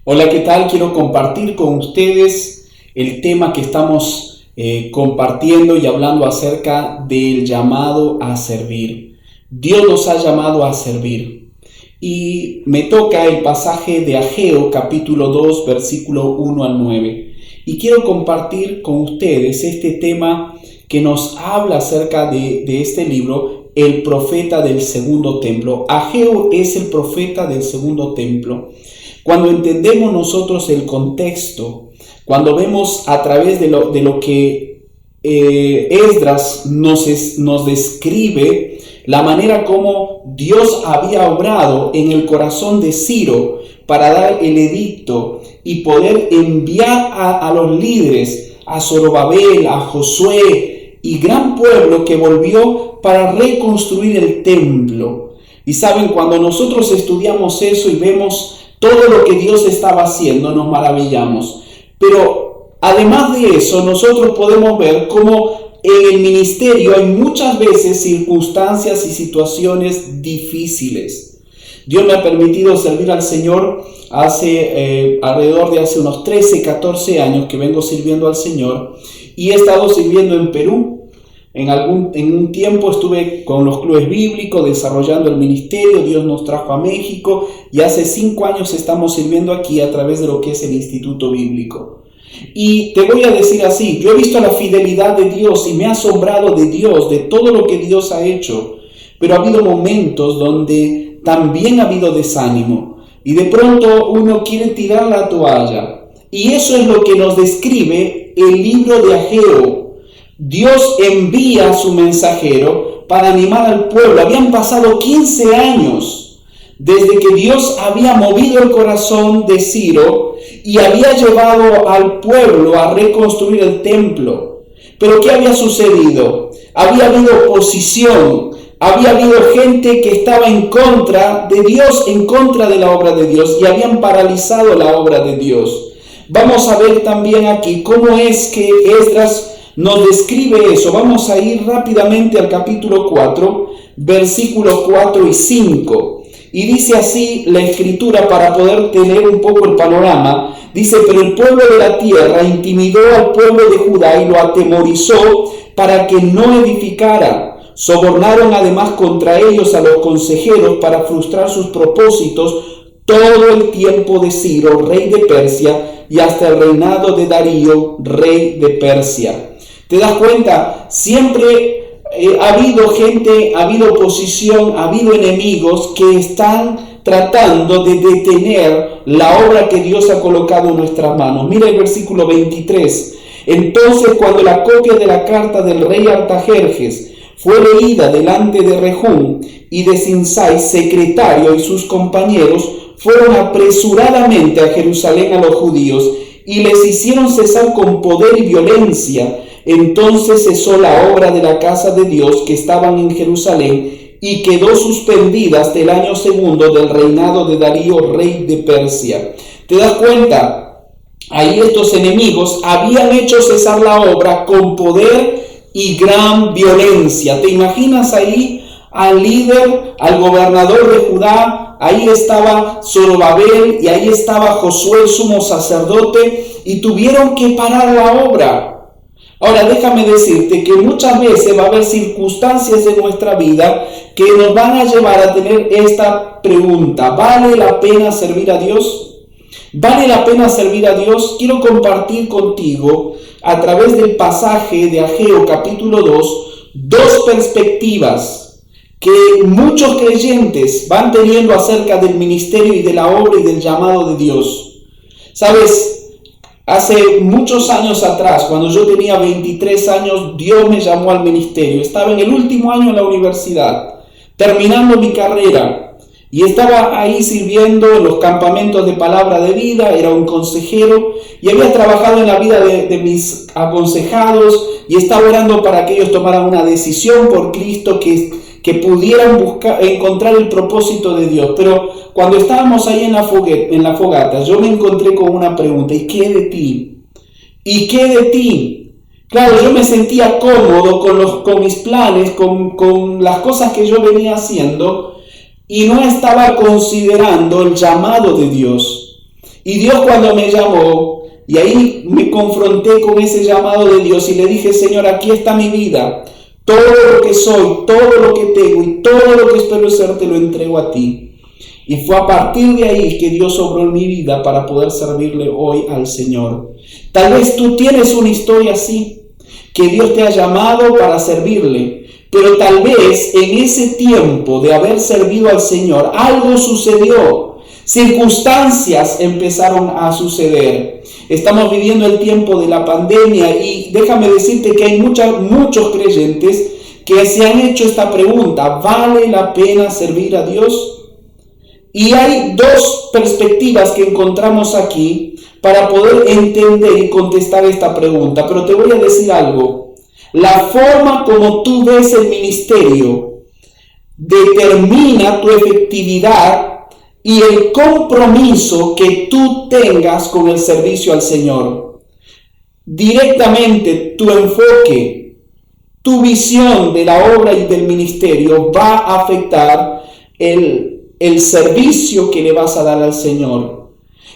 Hola, ¿qué tal? Quiero compartir con ustedes el tema que estamos compartiendo y hablando acerca del llamado a servir. Dios nos ha llamado a servir. Y me toca el pasaje de Ageo, capítulo 2, versículo 1 al 9. Y quiero compartir con ustedes este tema que nos habla acerca de este libro, el profeta del segundo templo. Ageo es el profeta del segundo templo. Cuando entendemos nosotros el contexto, cuando vemos a través de lo que Esdras nos describe, la manera como Dios había obrado en el corazón de Ciro para dar el edicto y poder enviar a los líderes, a Zorobabel, a Josué y gran pueblo que volvió para reconstruir el templo. Y saben, cuando nosotros estudiamos eso y vemos todo lo que Dios estaba haciendo, nos maravillamos. Pero además de eso, nosotros podemos ver cómo en el ministerio hay muchas veces circunstancias y situaciones difíciles. Dios me ha permitido servir al Señor alrededor de hace unos 13, 14 años que vengo sirviendo al Señor y he estado sirviendo en Perú. En un tiempo estuve con los clubes bíblicos desarrollando el ministerio. Dios nos trajo a México y hace 5 años estamos sirviendo aquí a través de lo que es el Instituto Bíblico. Y te voy a decir así, yo he visto la fidelidad de Dios y me ha asombrado de Dios, de todo lo que Dios ha hecho, pero ha habido momentos donde también ha habido desánimo y de pronto uno quiere tirar la toalla. Y eso es lo que nos describe el libro de Ageo. Dios envía a su mensajero para animar al pueblo. Habían pasado 15 años desde que Dios había movido el corazón de Ciro y había llevado al pueblo a reconstruir el templo. Pero ¿qué había sucedido? Había habido oposición, había habido gente que estaba en contra de Dios, en contra de la obra de Dios, y habían paralizado la obra de Dios. Vamos a ver también aquí cómo es que Esdras nos describe eso. Vamos a ir rápidamente al capítulo 4, versículos 4 y 5. Y dice así la escritura para poder tener un poco el panorama. Dice: pero el pueblo de la tierra intimidó al pueblo de Judá y lo atemorizó para que no edificara. Sobornaron además contra ellos a los consejeros para frustrar sus propósitos todo el tiempo de Ciro, rey de Persia, y hasta el reinado de Darío, rey de Persia. ¿Te das cuenta? Siempre ha habido gente, ha habido oposición, ha habido enemigos que están tratando de detener la obra que Dios ha colocado en nuestras manos. Mira el versículo 23. Entonces, cuando la copia de la carta del rey Artajerjes fue leída delante de Rehum y de Sinsai, secretario, y sus compañeros, fueron apresuradamente a Jerusalén a los judíos y les hicieron cesar con poder y violencia. Entonces cesó la obra de la casa de Dios que estaban en Jerusalén y quedó suspendida hasta el año segundo del reinado de Darío, rey de Persia. ¿Te das cuenta? Ahí estos enemigos habían hecho cesar la obra con poder y gran violencia. ¿Te imaginas ahí al líder, al gobernador de Judá? Ahí estaba Zorobabel y ahí estaba Josué, el sumo sacerdote, y tuvieron que parar la obra. Ahora déjame decirte que muchas veces va a haber circunstancias en nuestra vida que nos van a llevar a tener esta pregunta: ¿vale la pena servir a Dios? ¿Vale la pena servir a Dios? Quiero compartir contigo a través del pasaje de Ageo capítulo 2 dos perspectivas que muchos creyentes van teniendo acerca del ministerio y de la obra y del llamado de Dios. ¿Sabes? Hace muchos años atrás, cuando yo tenía 23 años, Dios me llamó al ministerio. Estaba en el último año en la universidad, terminando mi carrera, y estaba ahí sirviendo en los campamentos de palabra de vida. Era un consejero y había trabajado en la vida de mis aconsejados y estaba orando para que ellos tomaran una decisión por Cristo, que pudieran encontrar el propósito de Dios. Pero cuando estábamos ahí en la fogata, yo me encontré con una pregunta: ¿y qué de ti? ¿Y qué de ti? Claro, yo me sentía cómodo con mis planes, con las cosas que yo venía haciendo, y no estaba considerando el llamado de Dios. Y Dios cuando me llamó, y ahí me confronté con ese llamado de Dios y le dije, Señor, aquí está mi vida. Todo lo que soy, todo lo que tengo y todo lo que espero ser te lo entrego a ti. Y fue a partir de ahí que Dios obró en mi vida para poder servirle hoy al Señor. Tal vez tú tienes una historia así, que Dios te ha llamado para servirle, pero tal vez en ese tiempo de haber servido al Señor, algo sucedió, circunstancias empezaron a suceder. Estamos viviendo el tiempo de la pandemia y déjame decirte que hay muchos creyentes que se han hecho esta pregunta: ¿vale la pena servir a Dios? Y hay dos perspectivas que encontramos aquí para poder entender y contestar esta pregunta. Pero te voy a decir algo. La forma como tú ves el ministerio determina tu efectividad y el compromiso que tú tengas con el servicio al Señor. Directamente tu enfoque, tu visión de la obra y del ministerio va a afectar el servicio que le vas a dar al Señor.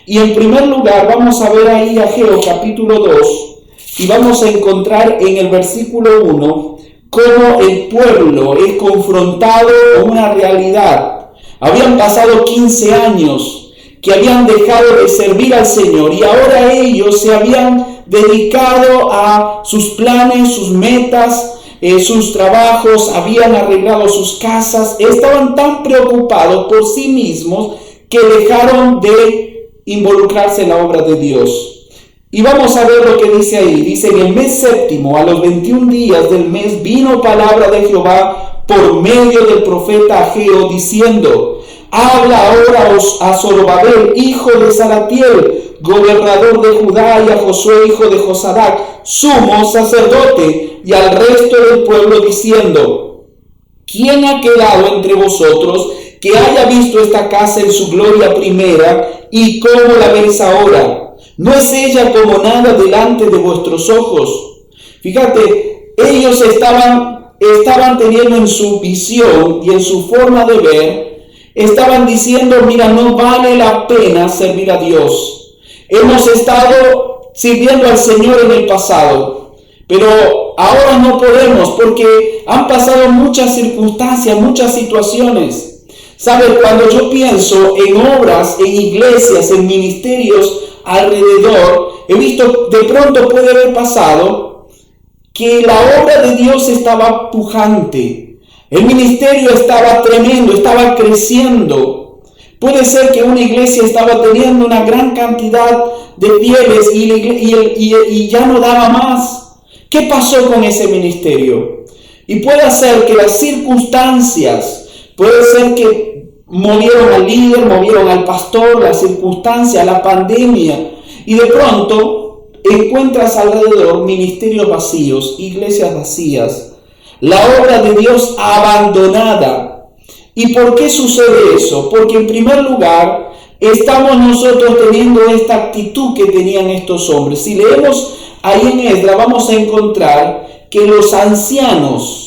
Y en primer lugar vamos a ver ahí Ageo capítulo 2 y vamos a encontrar en el versículo 1 cómo el pueblo es confrontado con una realidad. Habían pasado 15 años que habían dejado de servir al Señor y ahora ellos se habían dedicado a sus planes, sus metas, sus trabajos, habían arreglado sus casas, estaban tan preocupados por sí mismos que dejaron de involucrarse en la obra de Dios. Y vamos a ver lo que dice ahí. Dice: en el mes séptimo, a los 21 días del mes, vino palabra de Jehová por medio del profeta Ageo, diciendo: habla ahora a Zorobabel, hijo de Salatiel, gobernador de Judá, y a Josué, hijo de Josadac, sumo sacerdote, y al resto del pueblo, diciendo: ¿quién ha quedado entre vosotros que haya visto esta casa en su gloria primera, y cómo la veis ahora? ¿No es ella como nada delante de vuestros ojos? Fíjate, ellos estaban teniendo en su visión y en su forma de ver, estaban diciendo: mira, no vale la pena servir a Dios. Hemos estado sirviendo al Señor en el pasado, pero ahora no podemos porque han pasado muchas circunstancias, muchas situaciones. ¿Sabes? Cuando yo pienso en obras, en iglesias, en ministerios alrededor, he visto, de pronto puede haber pasado que la obra de Dios estaba pujante, el ministerio estaba tremendo, estaba creciendo. Puede ser que una iglesia estaba teniendo una gran cantidad de fieles y ya no daba más. ¿Qué pasó con ese ministerio? Y puede ser que las circunstancias, puede ser que movieron al líder, movieron al pastor, las circunstancias, la pandemia, y de pronto encuentras alrededor ministerios vacíos, iglesias vacías, la obra de Dios abandonada. ¿Y por qué sucede eso? Porque en primer lugar estamos nosotros teniendo esta actitud que tenían estos hombres. Si leemos ahí en Esdras, vamos a encontrar que los ancianos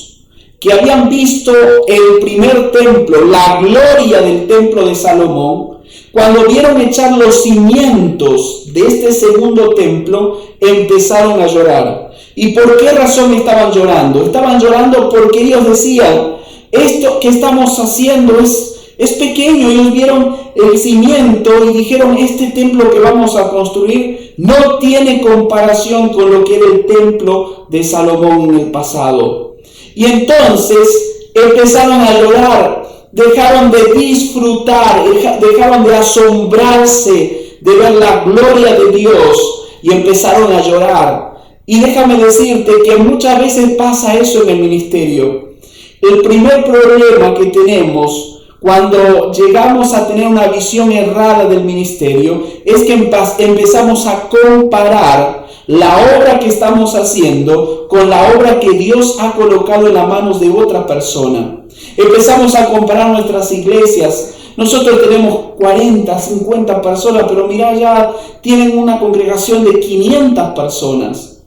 que habían visto el primer templo, la gloria del templo de Salomón, cuando vieron echar los cimientos de este segundo templo, empezaron a llorar. ¿Y por qué razón estaban llorando? Estaban llorando porque ellos decían: esto que estamos haciendo es pequeño. Ellos vieron el cimiento y dijeron: este templo que vamos a construir no tiene comparación con lo que era el templo de Salomón en el pasado. Y entonces empezaron a llorar, dejaron de disfrutar, dejaron de asombrarse de ver la gloria de Dios y empezaron a llorar. Y déjame decirte que muchas veces pasa eso en el ministerio. El primer problema que tenemos cuando llegamos a tener una visión errada del ministerio es que empezamos a comparar la obra que estamos haciendo con la obra que Dios ha colocado en las manos de otra persona. Empezamos a comparar nuestras iglesias. Nosotros tenemos 40, 50 personas, pero mira, ya tienen una congregación de 500 personas.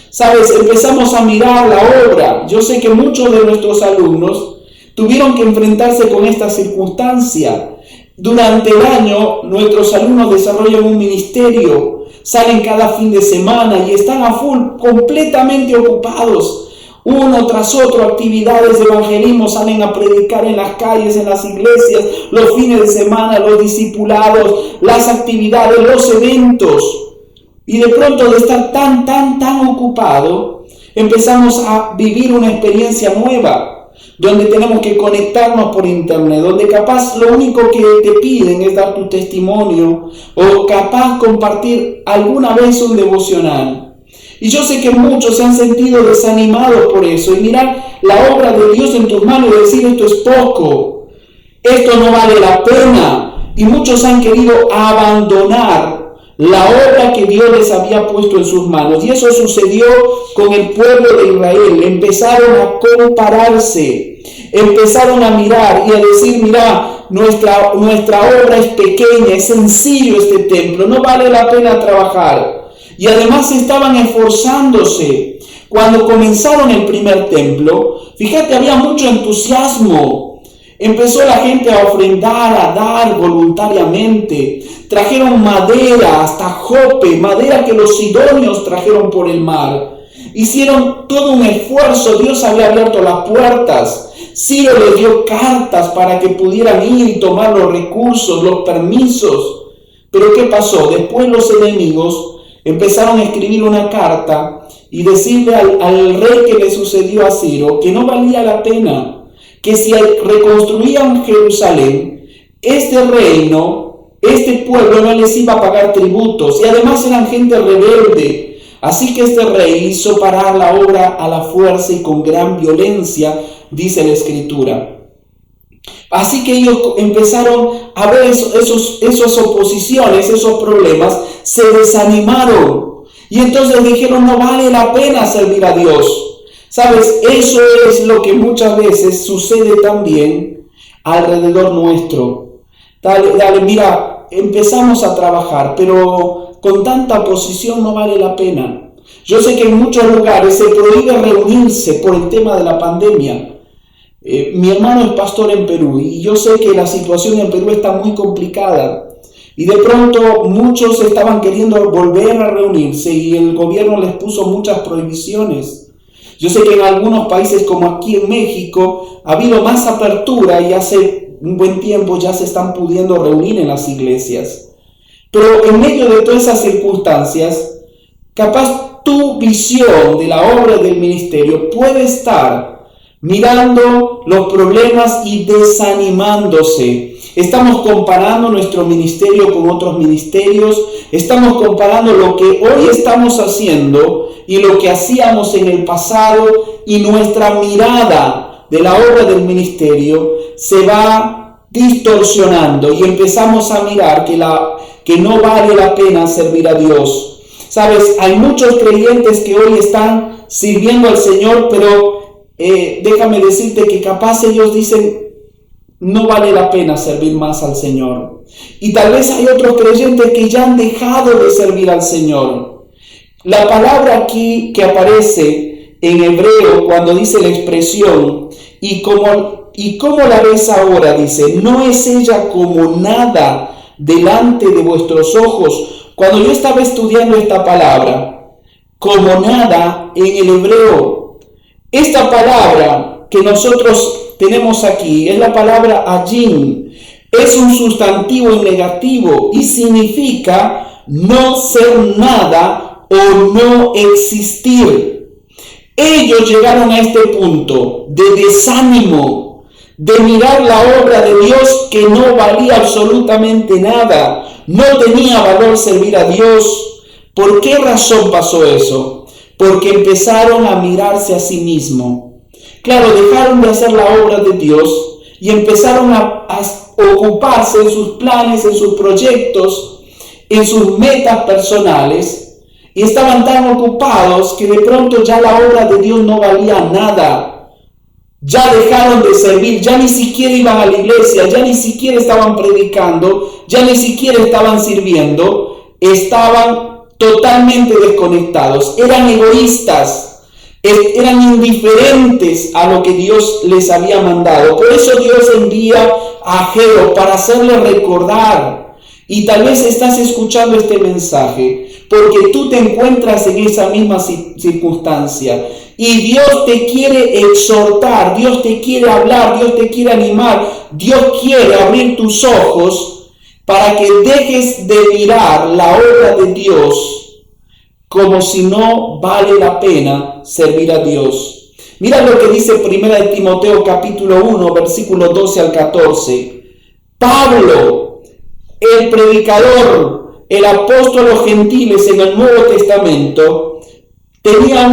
¿Sabes? Empezamos a mirar la obra. Yo sé que muchos de nuestros alumnos tuvieron que enfrentarse con esta circunstancia. Durante el año, nuestros alumnos desarrollan un ministerio, salen cada fin de semana y están a full, completamente ocupados. Uno tras otro, actividades de evangelismo, salen a predicar en las calles, en las iglesias, los fines de semana, los discipulados, las actividades, los eventos. Y de pronto, de estar tan ocupado, empezamos a vivir una experiencia nueva, donde tenemos que conectarnos por internet, donde capaz lo único que te piden es dar tu testimonio o capaz compartir alguna vez un devocional. Y yo sé que muchos se han sentido desanimados por eso y mirar la obra de Dios en tus manos y decir: esto es poco, esto no vale la pena. Y muchos han querido abandonar la obra que Dios les había puesto en sus manos. Y eso sucedió con el pueblo de Israel. Empezaron a compararse, empezaron a mirar y a decir: mira, nuestra obra es pequeña, es sencillo este templo, no vale la pena trabajar. Y además estaban esforzándose. Cuando comenzaron el primer templo, fíjate, había mucho entusiasmo. Empezó la gente a ofrendar, a dar voluntariamente. Trajeron madera hasta Jope, madera que los sidonios trajeron por el mar. Hicieron todo un esfuerzo. Dios había abierto las puertas. Ciro les dio cartas para que pudieran ir y tomar los recursos, los permisos. Pero ¿qué pasó? Después los enemigos empezaron a escribir una carta y decirle al rey que le sucedió a Ciro que no valía la pena, que si reconstruían Jerusalén, este reino, este pueblo no les iba a pagar tributos y además eran gente rebelde. Así que este rey hizo parar la obra a la fuerza y con gran violencia, dice la Escritura. Así que ellos empezaron a ver esas oposiciones, esos problemas, se desanimaron y entonces dijeron: no vale la pena servir a Dios. ¿Sabes? Eso es lo que muchas veces sucede también alrededor nuestro. Dale, mira, empezamos a trabajar, pero con tanta oposición no vale la pena. Yo sé que en muchos lugares se prohíbe reunirse por el tema de la pandemia. Mi hermano es pastor en Perú y yo sé que la situación en Perú está muy complicada y de pronto muchos estaban queriendo volver a reunirse y el gobierno les puso muchas prohibiciones. Yo sé que en algunos países como aquí en México ha habido más apertura y hace un buen tiempo ya se están pudiendo reunir en las iglesias. Pero en medio de todas esas circunstancias, capaz tu visión de la obra del ministerio puede estar mirando los problemas y desanimándose. Estamos comparando nuestro ministerio con otros ministerios, estamos comparando lo que hoy estamos haciendo y lo que hacíamos en el pasado, y nuestra mirada de la obra del ministerio se va distorsionando y empezamos a mirar que no vale la pena servir a Dios. Sabes, hay muchos creyentes que hoy están sirviendo al Señor, pero déjame decirte que capaz ellos dicen: no vale la pena servir más al Señor. Y tal vez hay otros creyentes que ya han dejado de servir al Señor. La palabra aquí que aparece en hebreo cuando dice la expresión ¿y cómo la ves ahora? Dice: no es ella como nada delante de vuestros ojos. Cuando yo estaba estudiando esta palabra, como nada en el hebreo, esta palabra que nosotros tenemos aquí es la palabra ajin. Es un sustantivo en negativo y significa no ser nada o no existir. Ellos llegaron a este punto de desánimo, de mirar la obra de Dios que no valía absolutamente nada. No tenía valor servir a Dios. ¿Por qué razón pasó eso? Porque empezaron a mirarse a sí mismos. Claro, dejaron de hacer la obra de Dios y empezaron a ocuparse en sus planes, en sus proyectos, en sus metas personales, y estaban tan ocupados que de pronto ya la obra de Dios no valía nada. Ya dejaron de servir, ya ni siquiera iban a la iglesia, ya ni siquiera estaban predicando, ya ni siquiera estaban sirviendo, estaban totalmente desconectados, eran egoístas. Eran indiferentes a lo que Dios les había mandado. Por eso Dios envía a Ageo para hacerle recordar. Y tal vez estás escuchando este mensaje porque tú te encuentras en esa misma circunstancia. Y Dios te quiere exhortar, Dios te quiere hablar, Dios te quiere animar, Dios quiere abrir tus ojos para que dejes de mirar la obra de Dios como si no vale la pena servir a Dios. Mira lo que dice 1 Timoteo capítulo 1, versículos 12 al 14. Pablo, el predicador, el apóstol a los gentiles en el Nuevo Testamento, tenía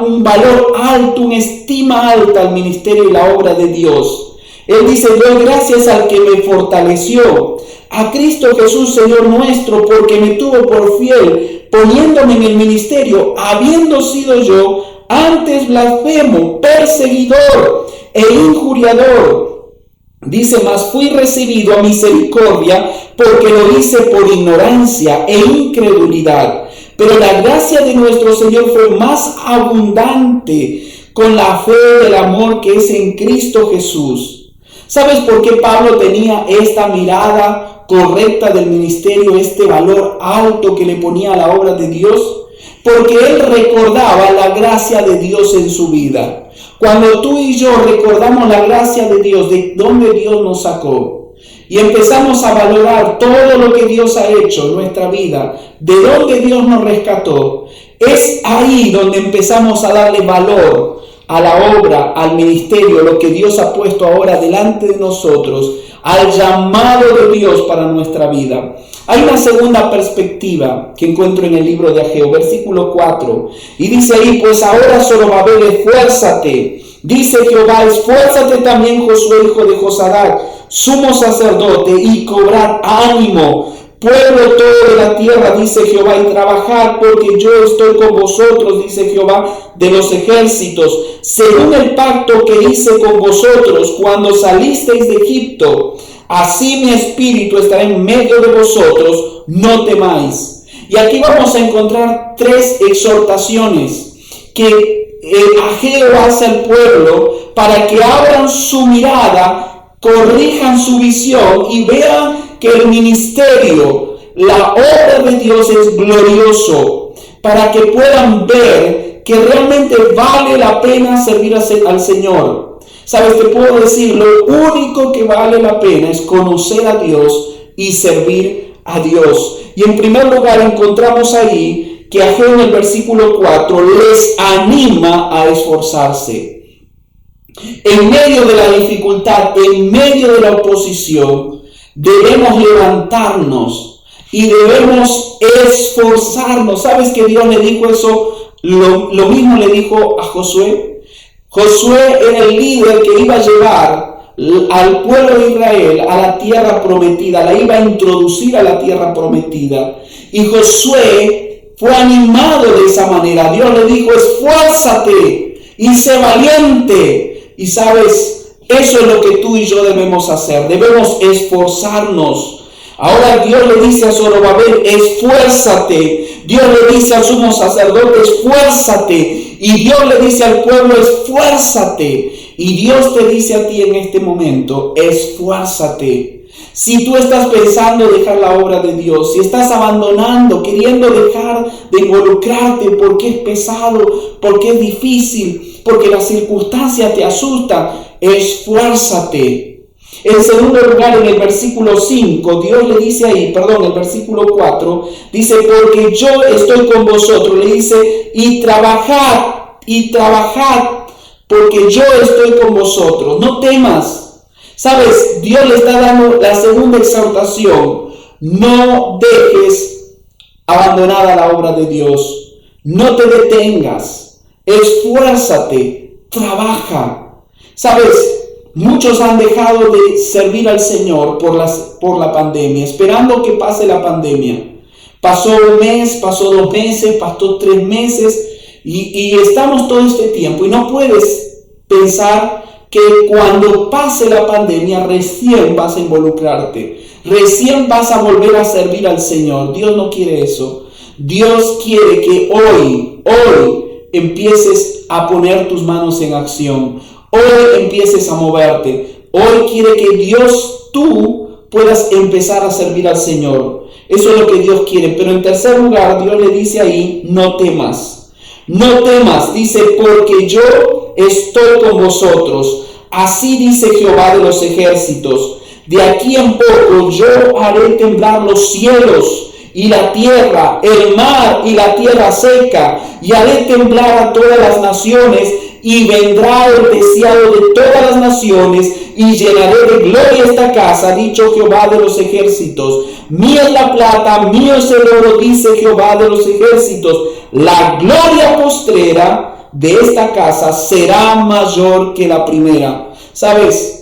un valor alto, una estima alta al ministerio y la obra de Dios. Él dice: doy gracias al que me fortaleció, a Cristo Jesús Señor nuestro, porque me tuvo por fiel, poniéndome en el ministerio, habiendo sido yo antes blasfemo, perseguidor e injuriador. Dice: mas fui recibido a misericordia, porque lo hice por ignorancia e incredulidad. Pero la gracia de nuestro Señor fue más abundante con la fe del amor que es en Cristo Jesús. ¿Sabes por qué Pablo tenía esta mirada correcta del ministerio, este valor alto que le ponía a la obra de Dios? Porque él recordaba la gracia de Dios en su vida. Cuando tú y yo recordamos la gracia de Dios, de dónde Dios nos sacó, y empezamos a valorar todo lo que Dios ha hecho en nuestra vida, de dónde Dios nos rescató, es ahí donde empezamos a darle valor a la obra, al ministerio, lo que Dios ha puesto ahora delante de nosotros, al llamado de Dios para nuestra vida. Hay una segunda perspectiva que encuentro en el libro de Ageo, versículo 4, y dice ahí: pues ahora Zorobabel, esfuérzate, dice Jehová, esfuérzate también Josué, hijo de Josadac, sumo sacerdote, y cobrad ánimo, pueblo todo de la tierra, dice Jehová, y trabajad, porque yo estoy con vosotros, dice Jehová de los ejércitos, según el pacto que hice con vosotros cuando salisteis de Egipto. Así mi espíritu estará en medio de vosotros, no temáis. Y aquí vamos a encontrar tres exhortaciones que Ageo hace al pueblo para que abran su mirada, corrijan su visión y vean que el ministerio, la obra de Dios es glorioso, para que puedan ver que realmente vale la pena servir al Señor. Sabes, te puedo decir, lo único que vale la pena es conocer a Dios y servir a Dios. Y en primer lugar encontramos ahí que Ageo en el versículo 4 les anima a esforzarse. En medio de la dificultad, en medio de la oposición, debemos levantarnos y debemos esforzarnos. ¿Sabes que Dios le dijo eso? Lo mismo le dijo a Josué. Josué era el líder que iba a llevar al pueblo de Israel a la tierra prometida, la iba a introducir a la tierra prometida. Y Josué fue animado de esa manera. Dios le dijo: esfuérzate y sé valiente. Y sabes, eso es lo que tú y yo debemos hacer. Debemos esforzarnos. Ahora Dios le dice a Zorobabel: esfuérzate. Dios le dice al sumo sacerdote: esfuérzate. Y Dios le dice al pueblo: esfuérzate. Y Dios te dice a ti en este momento: esfuérzate. Si tú estás pensando dejar la obra de Dios, si estás abandonando, queriendo dejar de involucrarte porque es pesado, porque es difícil, porque las circunstancias te asustan, esfuérzate. En segundo lugar, en el versículo 5, Dios le dice ahí, el versículo 4, dice: porque yo estoy con vosotros, le dice, y trabajad, porque yo estoy con vosotros, no temas. ¿Sabes? Dios le está dando la segunda exhortación: no dejes abandonada la obra de Dios, no te detengas, esfuérzate, trabaja. ¿Sabes? Muchos han dejado de servir al Señor por la pandemia, esperando que pase la pandemia. Pasó un mes, pasó 2 meses, pasó 3 meses y estamos todo este tiempo. Y no puedes pensar que cuando pase la pandemia recién vas a involucrarte, recién vas a volver a servir al Señor. Dios no quiere eso. Dios quiere que hoy empieces a poner tus manos en acción. Hoy empieces a moverte. Hoy quiere que tú puedas empezar a servir al Señor. Eso es lo que Dios quiere. Pero en tercer lugar, Dios le dice ahí, no temas. No temas, dice, porque yo estoy con vosotros. Así dice Jehová de los ejércitos. De aquí en poco yo haré temblar los cielos y la tierra, el mar y la tierra seca, y haré temblar a todas las naciones, y vendrá el deseado de todas las naciones, y llenaré de gloria esta casa, ha dicho Jehová de los ejércitos. Mía es la plata, mío es el oro, dice Jehová de los ejércitos. La gloria postrera de esta casa será mayor que la primera. ¿Sabes?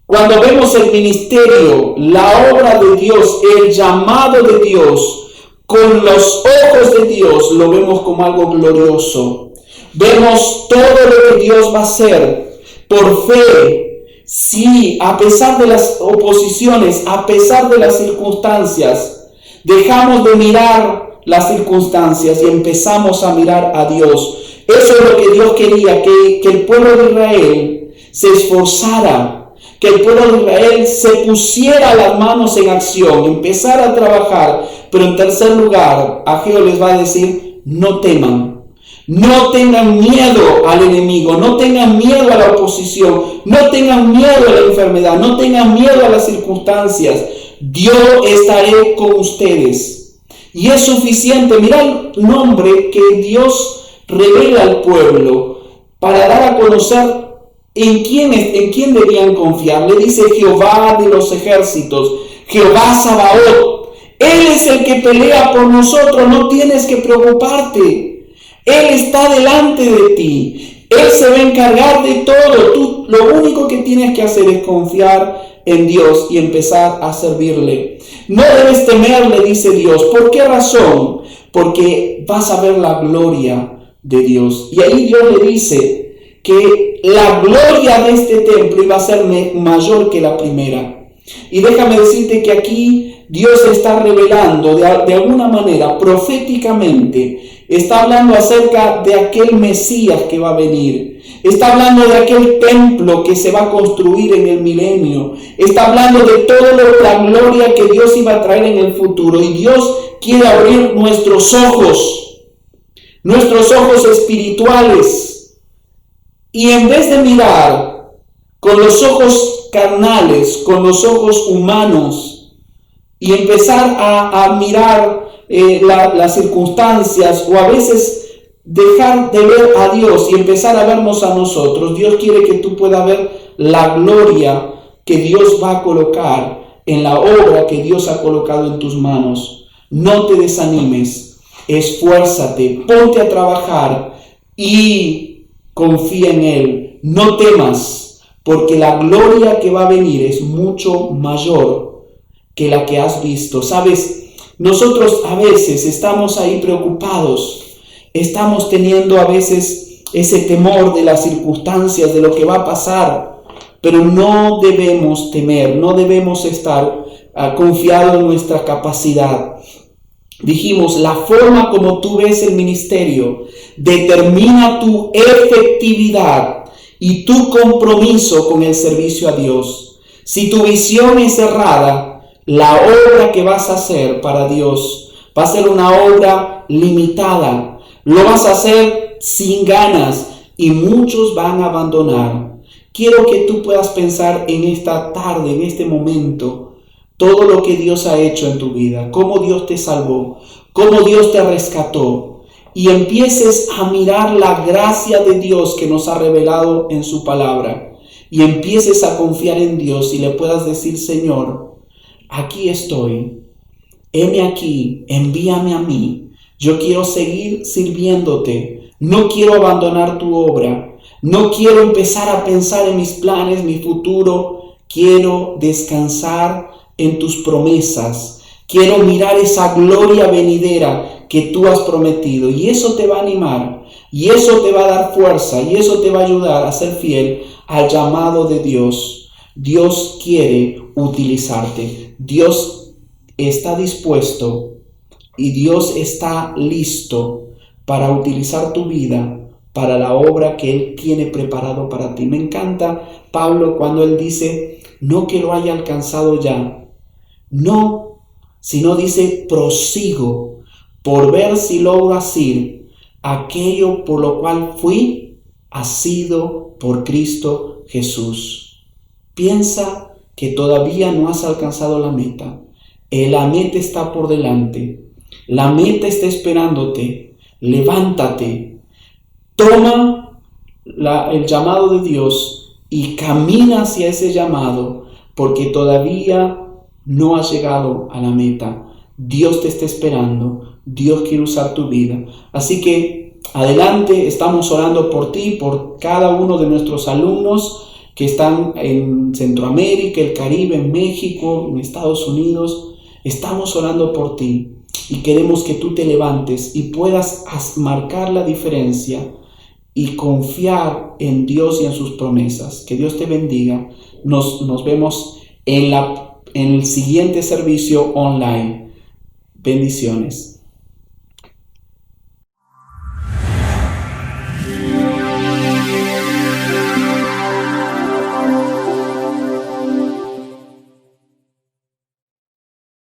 Cuando vemos el ministerio, la obra de Dios, el llamado de Dios, con los ojos de Dios, lo vemos como algo glorioso. Vemos todo lo que Dios va a hacer por fe. Sí, a pesar de las oposiciones, a pesar de las circunstancias, dejamos de mirar las circunstancias y empezamos a mirar a Dios. Eso es lo que Dios quería, que el pueblo de Israel se esforzara, que el pueblo de Israel se pusiera las manos en acción, empezara a trabajar. Pero en tercer lugar, Ageo les va a decir, no teman. No tengan miedo al enemigo, no tengan miedo a la oposición, no tengan miedo a la enfermedad, no tengan miedo a las circunstancias. Yo estaré con ustedes. Y es suficiente. Mira el nombre que Dios revela al pueblo para dar a conocer en quién debían confiar. Le dice Jehová de los ejércitos, Jehová Sabaoth. Él es el que pelea por nosotros, no tienes que preocuparte. Él está delante de ti. Él se va a encargar de todo. Tú lo único que tienes que hacer es confiar en Dios y empezar a servirle. No debes temerle, dice Dios. ¿Por qué razón? Porque vas a ver la gloria de Dios. Y ahí Dios le dice que la gloria de este templo iba a ser mayor que la primera. Y déjame decirte que aquí Dios está revelando de alguna manera, proféticamente, está hablando acerca de aquel Mesías que va a venir. Está hablando de aquel templo que se va a construir en el milenio. Está hablando de toda la gloria que Dios iba a traer en el futuro. Y Dios quiere abrir nuestros ojos espirituales. Y en vez de mirar con los ojos carnales, con los ojos humanos, y empezar a mirar las circunstancias, o a veces dejar de ver a Dios y empezar a vernos a nosotros, Dios quiere que tú puedas ver la gloria que Dios va a colocar en la obra que Dios ha colocado en tus manos. No te desanimes, esfuérzate, ponte a trabajar y confía en Él. No temas, porque la gloria que va a venir es mucho mayor que la que has visto. Sabes, nosotros a veces estamos ahí preocupados, estamos teniendo a veces ese temor de las circunstancias, de lo que va a pasar, pero no debemos temer, no debemos estar confiados en nuestra capacidad. Dijimos, la forma como tú ves el ministerio determina tu efectividad y tu compromiso con el servicio a Dios. Si tu visión es cerrada, la obra que vas a hacer para Dios va a ser una obra limitada. Lo vas a hacer sin ganas y muchos van a abandonar. Quiero que tú puedas pensar en esta tarde, en este momento, todo lo que Dios ha hecho en tu vida, cómo Dios te salvó, cómo Dios te rescató, y empieces a mirar la gracia de Dios que nos ha revelado en su palabra, y empieces a confiar en Dios y le puedas decir: Señor, aquí estoy, heme aquí, envíame a mí. Yo quiero seguir sirviéndote, no quiero abandonar tu obra, no quiero empezar a pensar en mis planes, mi futuro. Quiero descansar en tus promesas, quiero mirar esa gloria venidera que tú has prometido, y eso te va a animar, y eso te va a dar fuerza, y eso te va a ayudar a ser fiel al llamado de Dios. Dios quiere utilizarte. Dios está dispuesto y Dios está listo para utilizar tu vida para la obra que Él tiene preparado para ti. Me encanta Pablo cuando él dice, no que lo haya alcanzado ya, no, sino dice, prosigo por ver si logro asir aquello por lo cual fui asido por Cristo Jesús. Piensa que todavía no has alcanzado la meta. La meta está por delante. La meta está esperándote. Levántate. Toma el llamado de Dios y camina hacia ese llamado, porque todavía no has llegado a la meta. Dios te está esperando. Dios quiere usar tu vida. Así que adelante, estamos orando por ti, por cada uno de nuestros alumnos que están en Centroamérica, el Caribe, en México, en Estados Unidos. Estamos orando por ti y queremos que tú te levantes y puedas marcar la diferencia y confiar en Dios y en sus promesas. Que Dios te bendiga. Nos vemos en el siguiente servicio online. Bendiciones.